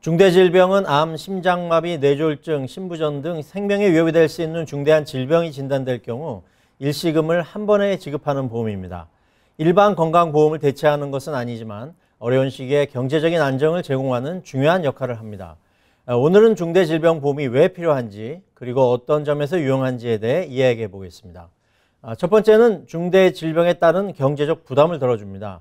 중대질병은 암, 심장마비, 뇌졸중, 신부전 등 생명에 위협이 될 수 있는 중대한 질병이 진단될 경우 일시금을 한 번에 지급하는 보험입니다. 일반 건강보험을 대체하는 것은 아니지만 어려운 시기에 경제적인 안정을 제공하는 중요한 역할을 합니다. 오늘은 중대질병보험이 왜 필요한지 그리고 어떤 점에서 유용한지에 대해 이야기해 보겠습니다. 첫 번째는 중대질병에 따른 경제적 부담을 덜어줍니다.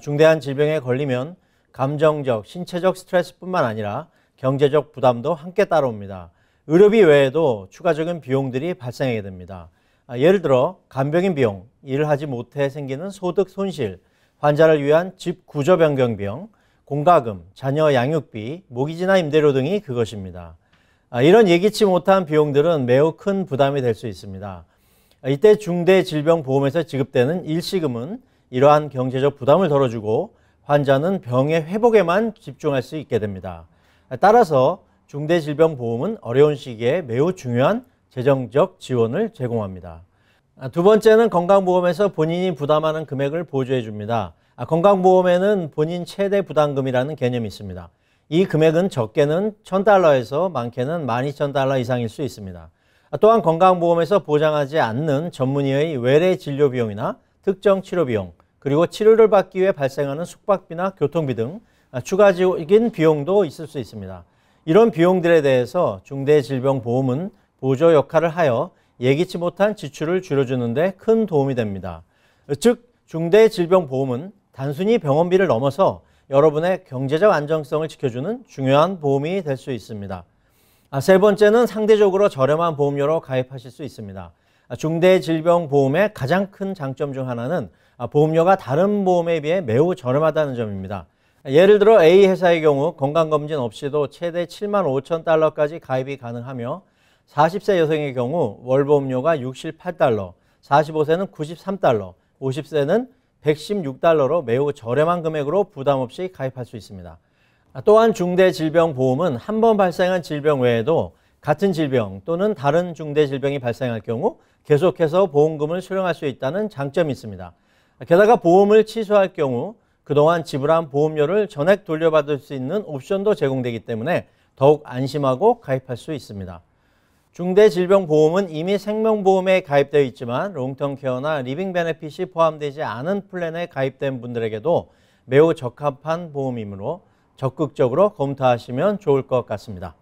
중대한 질병에 걸리면 감정적, 신체적 스트레스뿐만 아니라 경제적 부담도 함께 따라옵니다. 의료비 외에도 추가적인 비용들이 발생하게 됩니다. 예를 들어 간병인 비용, 일을 하지 못해 생기는 소득 손실, 환자를 위한 집 구조 변경 비용, 공과금, 자녀 양육비, 모기지나 임대료 등이 그것입니다. 이런 예기치 못한 비용들은 매우 큰 부담이 될 수 있습니다. 이때 중대질병보험에서 지급되는 일시금은 이러한 경제적 부담을 덜어주고 환자는 병의 회복에만 집중할 수 있게 됩니다. 따라서 중대질병보험은 어려운 시기에 매우 중요한 재정적 지원을 제공합니다. 두 번째는 건강보험에서 본인이 부담하는 금액을 보조해 줍니다. 건강보험에는 본인 최대 부담금이라는 개념이 있습니다. 이 금액은 적게는 $1,000에서 많게는 $12,000 이상일 수 있습니다. 또한 건강보험에서 보장하지 않는 전문의의 외래 진료 비용이나 특정 치료 비용, 그리고 치료를 받기 위해 발생하는 숙박비나 교통비 등 추가적인 비용도 있을 수 있습니다. 이런 비용들에 대해서 중대질병보험은 보조 역할을 하여 예기치 못한 지출을 줄여주는 데 큰 도움이 됩니다. 즉, 중대질병보험은 단순히 병원비를 넘어서 여러분의 경제적 안정성을 지켜주는 중요한 보험이 될 수 있습니다. 세 번째는 상대적으로 저렴한 보험료로 가입하실 수 있습니다. 중대질병보험의 가장 큰 장점 중 하나는 보험료가 다른 보험에 비해 매우 저렴하다는 점입니다. 예를 들어 A 회사의 경우 건강검진 없이도 최대 $75,000까지 가입이 가능하며 40세 여성의 경우 월보험료가 $68, 45세는 $93, 50세는 $116로 매우 저렴한 금액으로 부담 없이 가입할 수 있습니다. 또한 중대질병보험은 한 번 발생한 질병 외에도 같은 질병 또는 다른 중대질병이 발생할 경우 계속해서 보험금을 수령할 수 있다는 장점이 있습니다. 게다가 보험을 취소할 경우 그동안 지불한 보험료를 전액 돌려받을 수 있는 옵션도 제공되기 때문에 더욱 안심하고 가입할 수 있습니다. 중대질병보험은 이미 생명보험에 가입되어 있지만 롱텀케어나 리빙 베네핏이 포함되지 않은 플랜에 가입된 분들에게도 매우 적합한 보험이므로 적극적으로 검토하시면 좋을 것 같습니다.